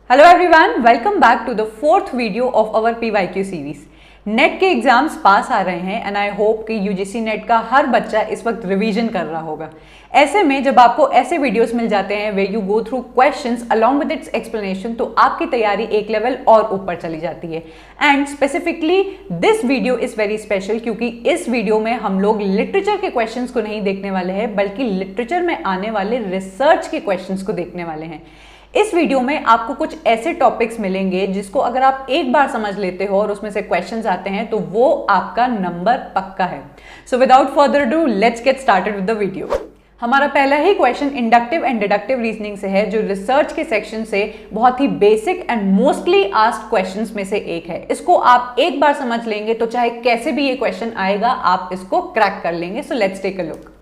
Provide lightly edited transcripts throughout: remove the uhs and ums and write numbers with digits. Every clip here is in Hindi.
Hello everyone, welcome back to the fourth video of our PYQ series. Net के एग्जाम्स पास आ रहे हैं एंड आई होप कि यूजीसी नेट का हर बच्चा इस वक्त रिवीजन कर रहा होगा। ऐसे में जब आपको ऐसे वीडियोस मिल जाते हैं way you go through questions along with its explanation, तो आपकी तैयारी एक लेवल और ऊपर चली जाती है। And specifically this video is very special क्योंकि इस वीडियो में हम लोग लिटरेचर के क्वेश्चंस को नहीं देखने वाले हैं बल्कि लिटरेचर में आने वाले रिसर्च के क्वेश्चंस को देखने वाले हैं। इस वीडियो में आपको कुछ ऐसे टॉपिक्स मिलेंगे जिसको अगर आप एक बार समझ लेते हो और उसमें से क्वेश्चंस आते हैं तो वो आपका नंबर पक्का है। So without further do let's get started with the video. हमारा पहला ही question inductive and deductive reasoning से है, जो रिसर्च के सेक्शन से बहुत ही basic and mostly asked questions में से एक है। इसको आप एक बार समझ लेंगे तो चाहे कैसे भी ये क्वेश्चन आएगा आप इसको क्रैक कर लेंगे। So let's take a look.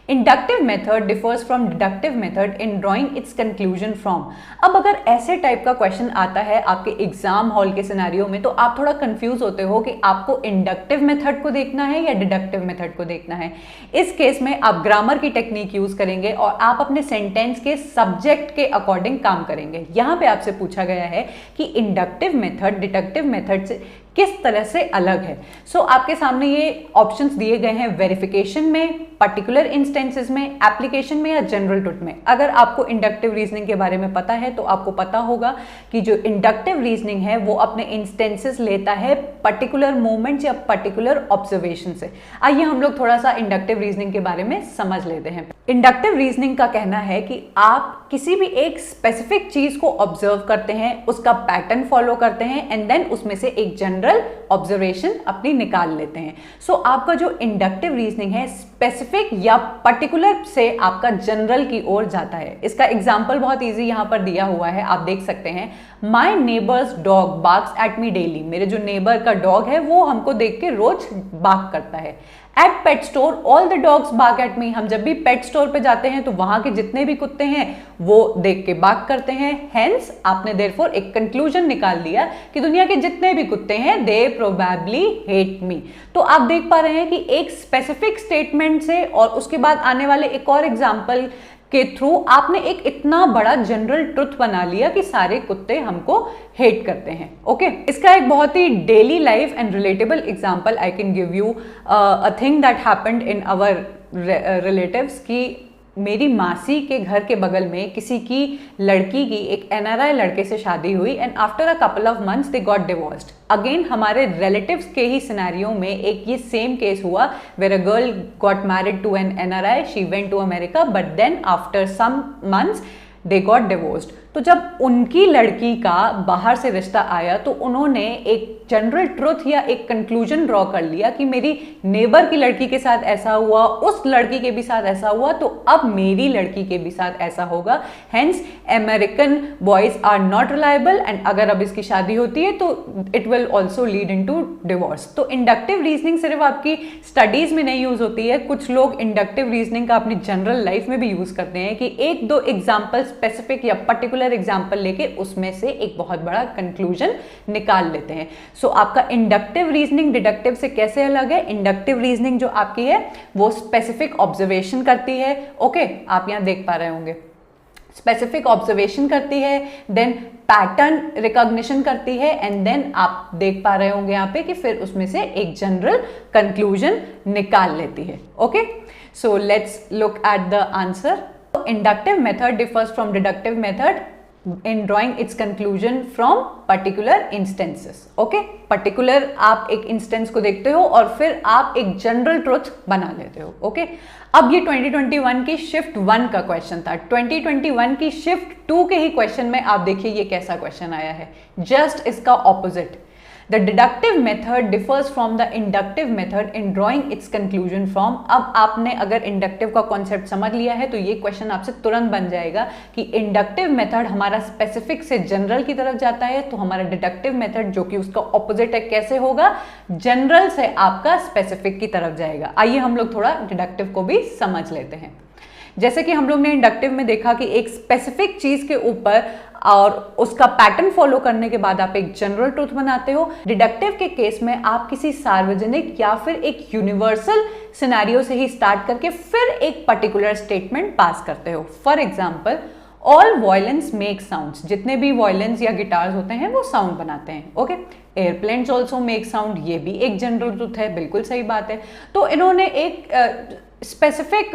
Inductive method differs from deductive method in drawing its conclusion from। अब अगर ऐसे टाइप का क्वेश्चन आता है आपके एग्जाम हॉल के सिनेरियो में तो आप थोड़ा कंफ्यूज होते हो कि आपको इंडक्टिव मेथड को देखना है या डिडक्टिव मेथड को देखना है। इस केस में आप ग्रामर की टेक्निक यूज करेंगे और आप अपने सेंटेंस के सब्जेक्ट के अकॉर्डिंग काम करेंगे। यहाँ पे आपसे पूछा गया है कि इंडक्टिव मेथड डिडक्टिव मेथड से किस तरह से अलग है। सो आपके सामने ये ऑप्शंस दिए गए हैं वेरिफिकेशन में, पर्टिकुलर इंस्टेंसेस में, एप्लीकेशन में या जनरल ट्रुथ में। अगर आपको इंडक्टिव रीजनिंग के बारे में पता है तो आपको पता होगा कि जो इंडक्टिव रीजनिंग है वो अपने इंस्टेंसेस लेता है पर्टिकुलर मोमेंट्स या पर्टिकुलर ऑब्जर्वेशन से। आइए हम लोग थोड़ा सा इंडक्टिव रीजनिंग के बारे में समझ लेते हैं। इंडक्टिव रीजनिंग का कहना है कि आप किसी भी एक स्पेसिफिक चीज को ऑब्जर्व करते हैं, उसका पैटर्न फॉलो करते हैं एंड देन उसमें से एक जनरल ऑब्जर्वेशन अपनी निकाल लेते हैं। सो आपका जो इंडक्टिव रीजनिंग है स्पेसिफिक या पर्टिकुलर से आपका जनरल की ओर जाता है। इसका एग्जांपल बहुत इजी यहां पर दिया हुआ है, आप देख सकते हैं। माई neighbours dog barks at me daily. मेरे जो नेबर का डॉग है वो हमको देख के रोज बार्क करता है। At pet store all the dogs bark at me. हम जब भी पेट स्टोर पे जाते हैं तो वहां के जितने भी कुत्ते हैं वो देख के बार्क करते हैं। हेंस आपने देयरफॉर एक कंक्लूजन निकाल लिया कि दुनिया के जितने भी कुत्ते हैं दे प्रोबेबली हेट मी। तो आप देख पा रहे हैं कि एक स्पेसिफिक स्टेटमेंट से और उसके बाद आने वाले एक और एग्जाम्पल के थ्रू आपने एक इतना बड़ा जनरल ट्रुथ बना लिया कि सारे कुत्ते हमको हेट करते हैं। ओके, इसका एक बहुत ही daily life and relatable example I can give you a thing that happened in our relatives कि मेरी मासी के घर के बगल में किसी की लड़की की एक एनआरआई लड़के से शादी हुई and after a couple of months they got divorced. Again हमारे रिलेटिव्स के ही सिनेरियो में एक ये सेम केस हुआ where a girl got married to an NRI, she went to America but then after some months they got divorced. तो जब उनकी लड़की का बाहर से रिश्ता आया तो उन्होंने एक जनरल ट्रुथ या एक कंक्लूजन ड्रॉ कर लिया कि मेरी नेबर की लड़की के साथ ऐसा हुआ, उस लड़की के भी साथ ऐसा हुआ, तो अब मेरी लड़की के भी साथ ऐसा होगा। Hence American boys are not reliable and अगर अब इसकी शादी होती है तो it will also lead in to divorce. तो इंडक्टिव रीजनिंग सिर्फ आपकी स्टडीज में नहीं यूज होती है, कुछ लोग इंडक्टिव रीजनिंग का अपनी जनरल लाइफ में भी यूज करते हैं कि एक दो एग्जाम्पल स्पेसिफिक या पर्टिकुलर एग्जाम्पल लेके उसमें से एक बहुत बड़ा कंक्लूजन निकाल लेते हैं। सो आपका इंडक्टिव रीजनिंग डिडक्टिव से कैसे अलग है? इंडक्टिव रीजनिंग जो आपकी है वो स्पेसिफिक ऑब्जर्वेशन करती है। ओके, आप यहां देख पा रहे होंगे स्पेसिफिक ऑब्जर्वेशन करती है, देन पैटर्न रिकॉग्निशन करती है एंड देन आप देख पा रहे होंगे यहाँ पे कि फिर उसमें से एक जनरल कंक्लूजन निकाल लेती है। Okay, so let's look at the answer. Inductive method differs from deductive method in drawing its conclusion from particular instances. Okay, particular आप एक इंस्टेंस को देखते हो और फिर आप एक जनरल ट्रुथ बना लेते हो। ओके, अब ये 2021 की शिफ्ट 1 का क्वेश्चन था। 2021 की शिफ्ट 2 के ही क्वेश्चन में आप देखिए ये कैसा क्वेश्चन आया है, जस्ट इसका opposite. The deductive method differs from the inductive method in drawing its conclusion from। अब आपने अगर इंडक्टिव का कॉन्सेप्ट समझ लिया है तो ये क्वेश्चन आपसे तुरंत बन जाएगा कि इंडक्टिव मेथड हमारा स्पेसिफिक से जनरल की तरफ जाता है, तो हमारा डिडक्टिव मेथड जो कि उसका ऑपोजिट है कैसे होगा? जनरल से आपका स्पेसिफिक की तरफ जाएगा। आइए हम लोग थोड़ा डिडक्टिव को भी समझ लेते हैं। जैसे कि हम लोग ने इंडक्टिव में देखा कि एक स्पेसिफिक चीज के ऊपर और उसका पैटर्न फॉलो करने के बाद आप एक जनरल ट्रूथ बनाते हो। डिडक्टिव के केस में आप किसी सार्वजनिक या फिर एक यूनिवर्सल सिनेरियो से ही स्टार्ट करके फिर एक पर्टिकुलर स्टेटमेंट पास करते हो। For example, all violence make sounds, जितने भी वॉयलेंस या गिटार्स होते हैं वो साउंड बनाते हैं। Okay, airplanes also make sound, ये भी एक जनरल ट्रुथ है, बिल्कुल सही बात है। तो इन्होंने एक स्पेसिफिक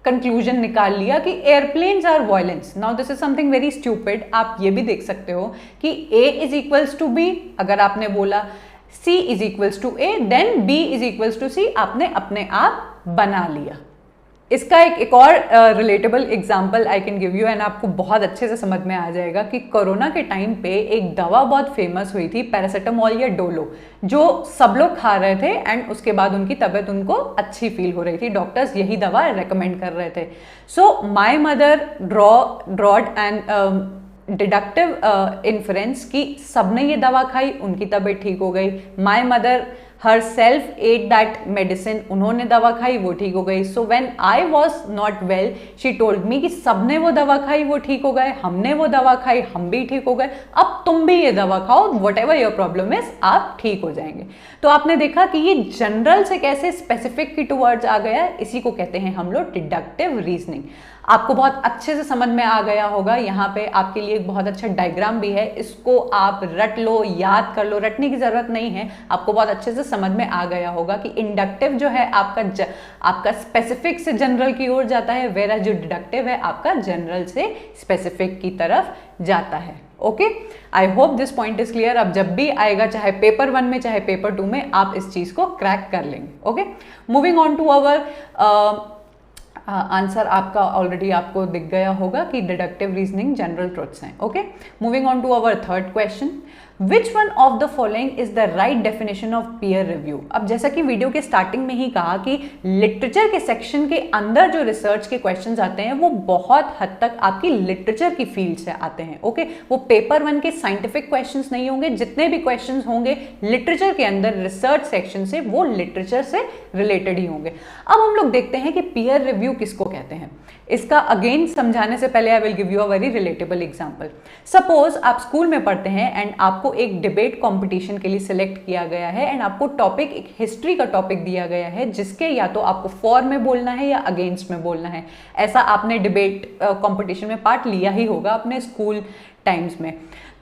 कंक्लूजन निकाल लिया कि airplanes are violence. Now this is something very stupid. आप ये भी देख सकते हो कि A is equals to B, अगर आपने बोला C is equals to A then B is equals to C, आपने अपने आप बना लिया। इसका एक और relatable example I can give you and आपको बहुत अच्छे से समझ में आ जाएगा कि कोरोना के टाइम पे एक दवा बहुत फेमस हुई थी, पैरासीटामोल या डोलो, जो सब लोग खा रहे थे एंड उसके बाद उनकी तबीयत उनको अच्छी फील हो रही थी, डॉक्टर्स यही दवा रेकमेंड कर रहे थे। So my mother drawed and deductive inference कि सबने ये दवा खाई, उनकी तबीयत ठीक हो गई। My mother her self at that medicine, उन्होंने दवा खाई, वो ठीक हो गई। So when I was not well she told me कि सबने वो दवा खाई, वो ठीक हो गए, हमने वो दवा खाई, हम भी ठीक हो गए, अब तुम भी ये दवा खाओ, what ever your problem is, आप ठीक हो जाएंगे। तो आपने देखा कि ये जनरल से कैसे स्पेसिफिक की टूवर्ड्स आ गया, इसी को कहते हैं हम लोग डिडक्टिव रीजनिंग। आपको बहुत अच्छे से समझ में आ गया होगा। यहाँ पे आपके लिए एक बहुत अच्छा डायग्राम भी है, इसको आप रट लो, याद कर लो, रटने की जरूरत नहीं है, आपको बहुत अच्छे से समझ में आ गया होगा कि इंडक्टिव जो है आपका स्पेसिफिक से जनरल की ओर जाता है, वेरा जो डिडक्टिव है आपका जनरल से स्पेसिफिक की तरफ जाता है। Okay, I hope this point is clear. अब जब भी आएगा, चाहे पेपर 1 में चाहे पेपर 2 में, आप इस चीज को क्रैक कर लेंगे। Okay, moving on to our answer आपका ऑलरेडी आपको दिख गया होगा कि डिडक्टिव रीजनिंग जनरल ट्रुथ्स हैं। Okay, moving on to our third question, which one of the following is the right definition of peer review. अब जैसा कि वीडियो के स्टार्टिंग में ही कहा कि लिटरेचर के सेक्शन के अंदर जो रिसर्च के क्वेश्चंस आते हैं वो बहुत हद तक आपकी लिटरेचर की फील्ड से आते हैं। ओके, वो पेपर 1 के साइंटिफिक क्वेश्चंस नहीं होंगे, जितने भी क्वेश्चंस होंगे लिटरेचर के अंदर रिसर्च सेक्शन से, वो लिटरेचर से रिलेटेड ही होंगे। अब हम लोग देखते हैं कि पीयर रिव्यू किसको कहते हैं। इसका अगेन समझाने से पहले I will give you a very relatable example. Suppose आप स्कूल में पढ़ते हैं एंड आपको एक डिबेट कंपटीशन के लिए सिलेक्ट किया गया है एंड आपको टॉपिक एक हिस्ट्री का टॉपिक दिया गया है, जिसके या तो आपको फॉर में बोलना है या अगेंस्ट में बोलना है। ऐसा आपने डिबेट कंपटीशन में पार्ट लिया ही होगा अपने स्कूल टाइम्स में।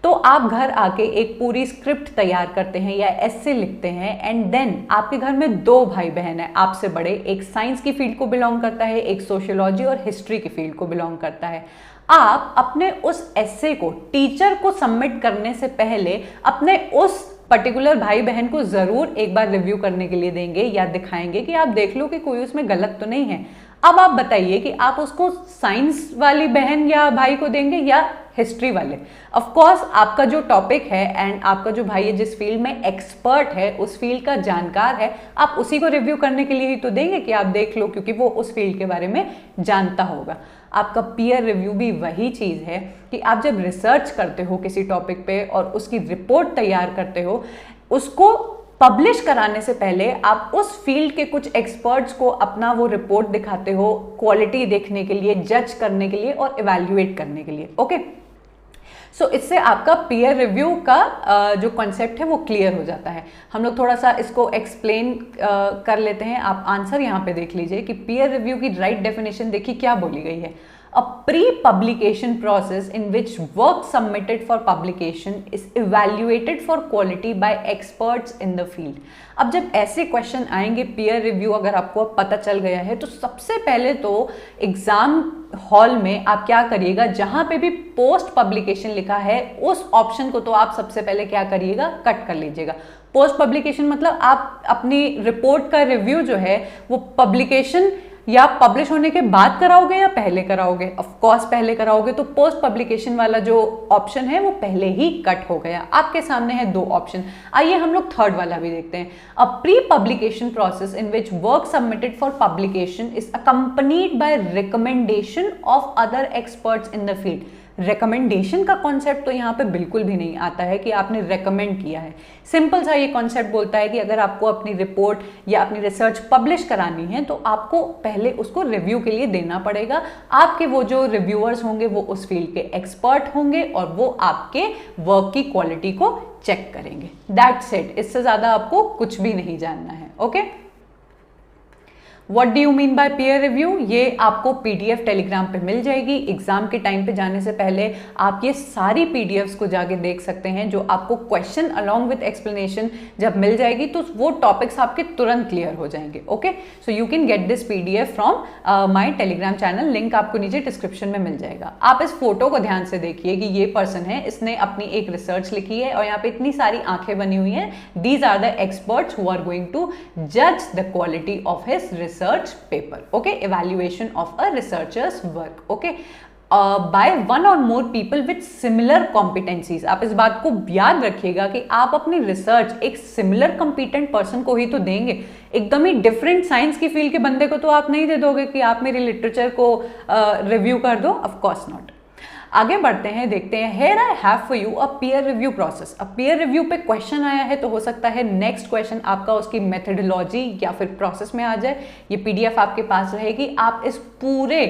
तो आप घर आके एक पूरी स्क्रिप्ट तैयार करते हैं या एस्से लिखते हैं एंड देन आपके घर में 2 भाई बहन हैं आपसे बड़े, एक साइंस की फील्ड को बिलोंग करता है, एक सोशियोलॉजी और हिस्ट्री की फील्ड को बिलोंग करता है। आप अपने उस एस्से को टीचर को सबमिट करने से पहले अपने उस पर्टिकुलर भाई बहन को जरूर एक बार रिव्यू करने के लिए देंगे या दिखाएंगे कि आप देख लो कि कोई उसमें गलत तो नहीं है। अब आप बताइए कि आप उसको साइंस वाली बहन या भाई को देंगे या हिस्ट्री वाले। ऑफ कोर्स आपका जो टॉपिक है एंड आपका जो भाई है जिस फील्ड में एक्सपर्ट है, उस फील्ड का जानकार है, आप उसी को रिव्यू करने के लिए ही तो देंगे कि आप देख लो, क्योंकि वो उस फील्ड के बारे में जानता होगा। आपका पीयर रिव्यू भी वही चीज़ है कि आप जब रिसर्च करते हो किसी टॉपिक पे और उसकी रिपोर्ट तैयार करते हो, उसको पब्लिश कराने से पहले आप उस फील्ड के कुछ एक्सपर्ट्स को अपना वो रिपोर्ट दिखाते हो, क्वालिटी देखने के लिए, जज करने के लिए और इवैल्यूएट करने के लिए। ओके, सो इससे आपका पीयर रिव्यू का जो कॉन्सेप्ट है वो क्लियर हो जाता है। हम लोग थोड़ा सा इसको एक्सप्लेन कर लेते हैं। आप आंसर यहाँ पे देख लीजिए कि पीयर रिव्यू की राइट डेफिनेशन देखिए क्या बोली गई है। A pre-publication process in which work submitted for publication is evaluated for quality by experts in the field। अब जब ऐसे क्वेश्चन आएंगे पीयर रिव्यू, अगर आपको पता चल गया है, तो सबसे पहले तो एग्जाम हॉल में आप क्या करिएगा, जहां पे भी पोस्ट पब्लिकेशन लिखा है उस ऑप्शन को तो आप सबसे पहले क्या करिएगा, कट कर लीजिएगा। पोस्ट पब्लिकेशन मतलब आप अपनी रिपोर्ट का रिव्यू जो है वो पब्लिकेशन या पब्लिश होने के बाद कराओगे या पहले कराओगे। ऑफ कोर्स पहले कराओगे, तो पोस्ट पब्लिकेशन वाला जो ऑप्शन है वो पहले ही कट हो गया। आपके सामने है 2 ऑप्शन। आइए हम लोग थर्ड वाला भी देखते हैं। अ pre publication process in which work submitted for publication is accompanied by recommendation of other experts in the field. Recommendation का कॉन्सेप्ट तो यहाँ पे बिल्कुल भी नहीं आता है कि आपने रेकमेंड किया है। सिंपल सा ये कॉन्सेप्ट बोलता है कि अगर आपको अपनी रिपोर्ट या अपनी रिसर्च पब्लिश करानी है तो आपको पहले उसको रिव्यू के लिए देना पड़ेगा। आपके वो जो रिव्यूअर्स होंगे वो उस फील्ड के एक्सपर्ट होंगे और वो आपके वर्क की क्वालिटी को चेक करेंगे। दैट्स इट, इससे ज़्यादा आपको कुछ भी नहीं जानना है। Okay, what do you mean by peer review? ये आपको पीडीएफ टेलीग्राम पे मिल जाएगी। एग्जाम के टाइम पे जाने से पहले आप ये सारी पीडीएफ्स को जाके देख सकते हैं, जो आपको क्वेश्चन अलोंग विद एक्सप्लेनेशन जब मिल जाएगी तो वो टॉपिक्स आपके तुरंत क्लियर हो जाएंगे। Okay, so you can get this PDF from my Telegram channel, link आपको नीचे डिस्क्रिप्शन में मिल जाएगा। आप इस फोटो को ध्यान से देखिए कि ये पर्सन है, इसने अपनी एक रिसर्च लिखी है और यहाँ पे इतनी सारी आंखें बनी हुई हैं। These are the experts who are going to जज the quality of his research paper. Okay, evaluation of a researcher's work. Okay, by one or more people with similar competencies. आप इस बात को याद रखिएगा कि आप अपनी रिसर्च एक सिमिलर कॉम्पिटेंट पर्सन को ही तो देंगे। एकदम ही डिफरेंट साइंस की फील्ड के बंदे को तो आप नहीं दे दोगे कि आप मेरी लिटरेचर को रिव्यू कर दो, ऑफ कोर्स नॉट। आगे बढ़ते हैं, देखते हैं। Here I have for you a peer review process. अब पीयर रिव्यू पे क्वेश्चन आया है तो हो सकता है नेक्स्ट क्वेश्चन आपका उसकी मेथडोलॉजी या फिर प्रोसेस में आ जाए। ये पीडीएफ आपके पास रहेगी, आप इस पूरे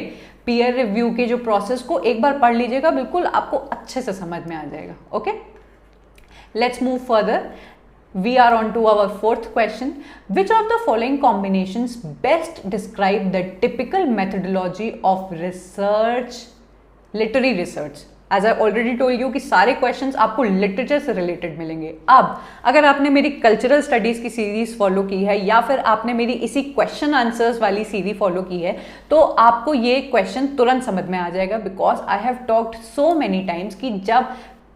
पीयर रिव्यू के जो प्रोसेस को एक बार पढ़ लीजिएगा, बिल्कुल आपको अच्छे से समझ में आ जाएगा। Okay, let's move further. We are on to our fourth question. Which of the following combinations best describe the typical methodology of research, literary research? As I already told you कि सारे questions आपको literature से related मिलेंगे। अब अगर आपने मेरी cultural studies की सीरीज फॉलो की है या फिर आपने मेरी इसी question answers वाली सीरीज फॉलो की है तो आपको ये question तुरंत समझ में आ जाएगा, because I have talked so many times कि जब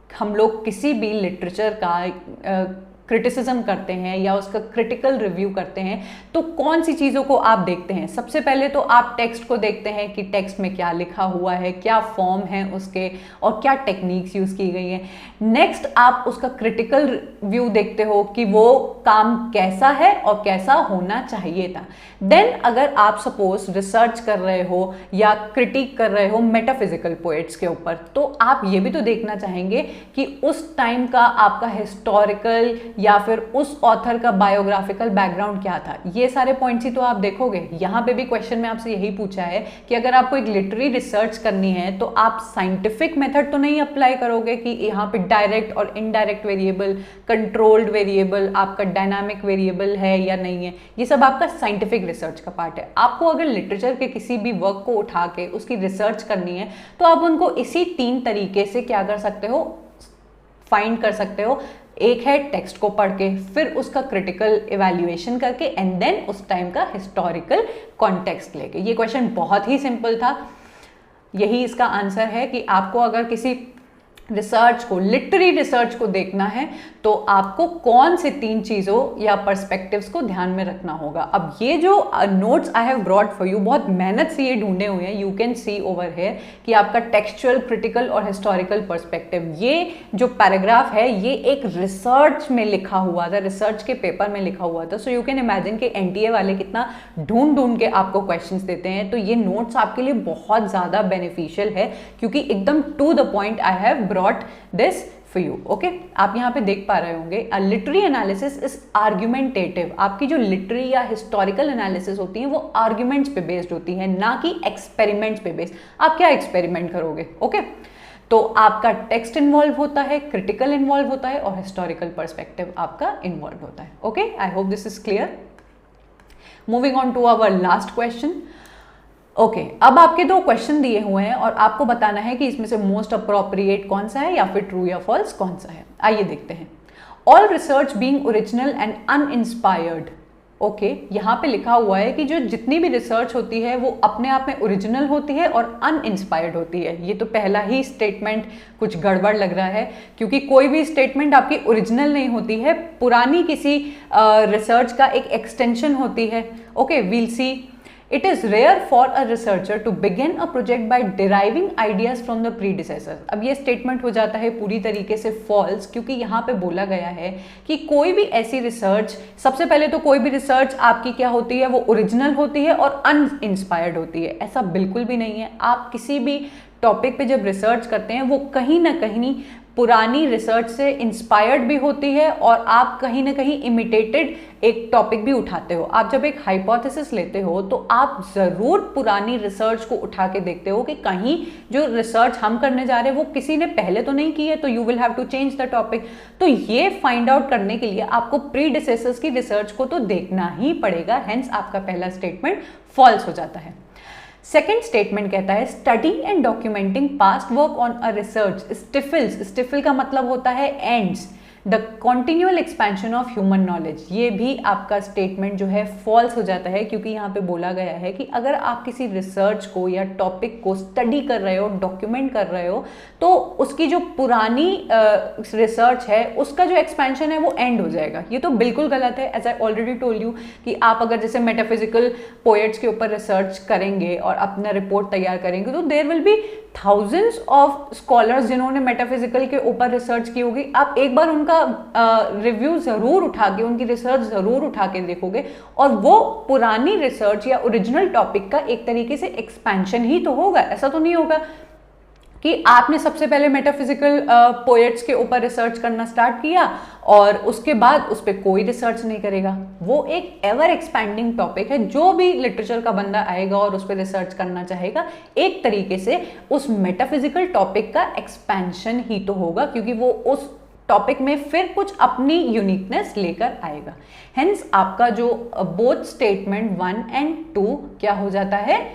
हम लोग किसी भी लिटरेचर का क्रिटिसिज्म करते हैं या उसका क्रिटिकल रिव्यू करते हैं तो कौन सी चीज़ों को आप देखते हैं? सबसे पहले तो आप टेक्स्ट को देखते हैं कि टेक्स्ट में क्या लिखा हुआ है, क्या फॉर्म है उसके और क्या टेक्निक्स यूज़ की गई हैं। नेक्स्ट आप उसका क्रिटिकल व्यू देखते हो कि वो काम कैसा है और कैसा होना चाहिए था। देन अगर आप सपोज रिसर्च कर रहे हो या क्रिटिक कर रहे हो मेटाफिजिकल पोएट्स के ऊपर तो आप ये भी तो देखना चाहेंगे कि उस टाइम का आपका हिस्टोरिकल या फिर उस ऑथर का बायोग्राफिकल बैकग्राउंड क्या था। ये सारे पॉइंट्स ही तो आप देखोगे। यहाँ पे भी क्वेश्चन में आपसे यही पूछा है कि अगर आपको एक लिटरेरी रिसर्च करनी है तो आप साइंटिफिक मेथड तो नहीं अप्लाई करोगे कि यहाँ पे डायरेक्ट और इनडायरेक्ट वेरिएबल, कंट्रोल्ड वेरिएबल, आपका डायनामिक वेरिएबल है या नहीं है। ये सब आपका साइंटिफिक रिसर्च का पार्ट है। आपको अगर लिटरेचर के किसी भी वर्क को उठा के उसकी रिसर्च करनी है तो आप उनको इसी 3 तरीके से क्या कर सकते हो, फाइंड कर सकते हो। एक है टेक्स्ट को पढ़ के, फिर उसका क्रिटिकल इवैल्यूएशन करके एंड देन उस टाइम का हिस्टोरिकल कॉन्टेक्स्ट लेके। ये क्वेश्चन बहुत ही सिंपल था, यही इसका आंसर है कि आपको अगर किसी रिसर्च को, लिटरेरी रिसर्च को देखना है तो आपको कौन से 3 चीज़ों या पर्सपेक्टिव्स को ध्यान में रखना होगा। अब ये जो notes I have brought for you, बहुत मेहनत से ये ढूंढे हुए हैं। You can see over here कि आपका टेक्सचुअल, क्रिटिकल और हिस्टोरिकल पर्सपेक्टिव, ये जो पैराग्राफ है ये एक रिसर्च में लिखा हुआ था, रिसर्च के पेपर में लिखा हुआ था। सो यू कैन इमेजिन कि एनटीए वाले कितना ढूंढ ढूंढ के आपको क्वेश्चंस देते हैं। तो ये नोट्स आपके लिए बहुत ज़्यादा बेनिफिशियल है क्योंकि एकदम to the point I have brought this for you. Okay, आप यहाँ पे देख पा रहे होंगे a literary analysis is argumentative. आपकी जो लिटरेरी या हिस्टोरिकल एनालिसिस होती है वो आर्ग्यूमेंट्स पे बेस्ड होती है, ना कि एक्सपेरिमेंट्स पे बेस्ड। आप क्या एक्सपेरिमेंट करोगे? ओके, तो आपका टेक्स्ट इन्वॉल्व होता है, क्रिटिकल इन्वॉल्व होता है और हिस्टोरिकल पर्सपेक्टिव आपका इन्वॉल्व होता है। Okay, I hope this is clear. Moving on to our last question. Okay, अब आपके 2 क्वेश्चन दिए हुए हैं और आपको बताना है कि इसमें से मोस्ट अप्रोप्रिएट कौन सा है या फिर ट्रू या फॉल्स कौन सा है। आइए देखते हैं। All research being original and uninspired. Okay, यहाँ पे लिखा हुआ है कि जो जितनी भी रिसर्च होती है वो अपने आप में ओरिजिनल होती है और अनइंस्पायर्ड होती है। ये तो पहला ही स्टेटमेंट कुछ गड़बड़ लग रहा है क्योंकि कोई भी स्टेटमेंट आपकी ओरिजिनल नहीं होती है, पुरानी किसी रिसर्च का एक एक्सटेंशन होती है। Okay, we'll see. It is rare for a researcher to begin a project by deriving ideas from the predecessor। अब ये स्टेटमेंट हो जाता है पूरी तरीके से फॉल्स क्योंकि यहाँ पे बोला गया है कि कोई भी ऐसी रिसर्च, सबसे पहले तो कोई भी रिसर्च आपकी क्या होती है, वो ओरिजिनल होती है और अनइंस्पायर्ड होती है। ऐसा बिल्कुल भी नहीं है। आप किसी भी टॉपिक पे जब रिसर्च करते हैं वो कहीं ना कहीं पुरानी रिसर्च से इंस्पायर्ड भी होती है और आप कहीं ना कहीं इमिटेटेड एक टॉपिक भी उठाते हो। आप जब एक हाइपोथेसिस लेते हो तो आप ज़रूर पुरानी रिसर्च को उठा के देखते हो कि कहीं जो रिसर्च हम करने जा रहे हैं वो किसी ने पहले तो नहीं की है, तो you will have to change the topic. तो ये फाइंड आउट करने के लिए आपको प्रीडिसेसर्स की रिसर्च को तो देखना ही पड़ेगा, हेंस आपका पहला स्टेटमेंट फॉल्स हो जाता है। सेकेंड स्टेटमेंट कहता है studying and documenting past work on a research stifles, stifle का मतलब होता है ends the continual expansion of human knowledge. ये भी आपका स्टेटमेंट जो है फॉल्स हो जाता है, क्योंकि यहाँ पे बोला गया है कि अगर आप किसी रिसर्च को या टॉपिक को स्टडी कर रहे हो, डॉक्यूमेंट कर रहे हो, तो उसकी जो पुरानी रिसर्च है उसका जो एक्सपेंशन है वो एंड हो जाएगा। ये तो बिल्कुल गलत है। As I already told you कि आप अगर जैसे मेटाफिजिकल पोएट्स के ऊपर रिसर्च करेंगे और अपना रिपोर्ट तैयार करेंगे तो there will be thousands of scholars जिन्होंने मेटाफिजिकल के ऊपर रिसर्च की होगी। आप एक बार उनका रिव्यू जरूर उठा के, उनकी रिसर्च जरूर उठा के देखोगे और वो पुरानी रिसर्च या ओरिजिनल टॉपिक का एक तरीके से एक्सपेंशन ही तो होगा। ऐसा तो नहीं होगा कि आपने सबसे पहले मेटाफिजिकल पोएट्स के ऊपर रिसर्च करना स्टार्ट किया और उसके बाद उस पर कोई रिसर्च नहीं करेगा। वो एक एवर एक्सपैंडिंग टॉपिक है। जो भी लिटरेचर का बंदा आएगा और उस पर रिसर्च करना चाहेगा, एक तरीके से उस मेटाफिजिकल टॉपिक का एक्सपेंशन ही तो होगा, क्योंकि वो उस टॉपिक में फिर कुछ अपनी यूनिकनेस लेकर आएगा। हेंस आपका जो बोथ स्टेटमेंट 1 एंड 2 क्या हो जाता है,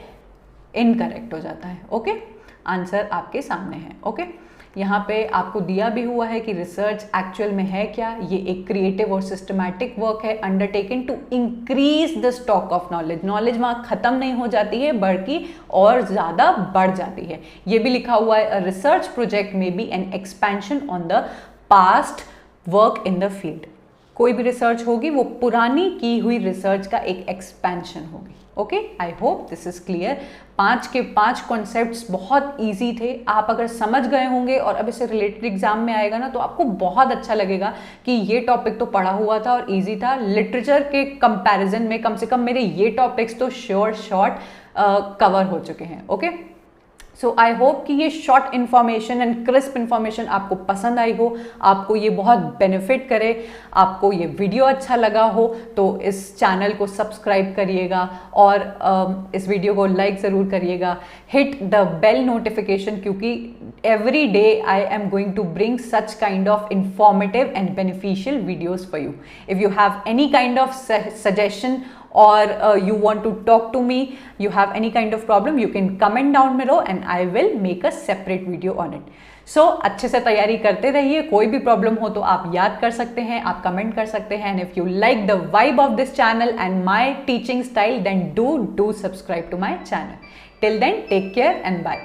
इनकरेक्ट हो जाता है। ओके, आंसर आपके सामने है। ओके, यहाँ पे आपको दिया भी हुआ है कि रिसर्च एक्चुअल में है क्या। ये एक क्रिएटिव और सिस्टमैटिक वर्क है undertaken to increase the stock of knowledge. Knowledge वहाँ खत्म नहीं हो जाती है बल्कि और ज़्यादा बढ़ जाती है। ये भी लिखा हुआ है रिसर्च प्रोजेक्ट में be an expansion on the past work in the field. कोई भी रिसर्च होगी वो पुरानी की हुई रिसर्च का एक एक्सपेंशन होगी। Okay, I hope this is clear. 5 के 5 कॉन्सेप्ट्स बहुत इजी थे। आप अगर समझ गए होंगे और अब इससे रिलेटेड एग्जाम में आएगा ना, तो आपको बहुत अच्छा लगेगा कि ये टॉपिक तो पढ़ा हुआ था और इजी था। लिटरेचर के कंपैरिजन में कम से कम मेरे ये टॉपिक्स तो श्योर शॉर्ट कवर हो चुके हैं। ओके, सो आई होप कि ये short information and crisp information आपको पसंद आई हो, आपको ये बहुत बेनिफिट करे। आपको ये वीडियो अच्छा लगा हो तो इस चैनल को सब्सक्राइब करिएगा और इस वीडियो को लाइक ज़रूर करिएगा। हिट द बेल नोटिफिकेशन, क्योंकि every day I am going to bring such kind of informative and beneficial videos for you. If you have any kind of suggestion or you want to talk to me, you have any kind of problem, you can comment down below and I will make a separate video on it. So अच्छे से तैयारी करते रहिए। कोई भी प्रॉब्लम हो तो आप याद कर सकते हैं, आप कमेंट कर सकते हैं। And if you like the vibe of this channel and my teaching style, then do subscribe to my channel. Till then, take care and bye.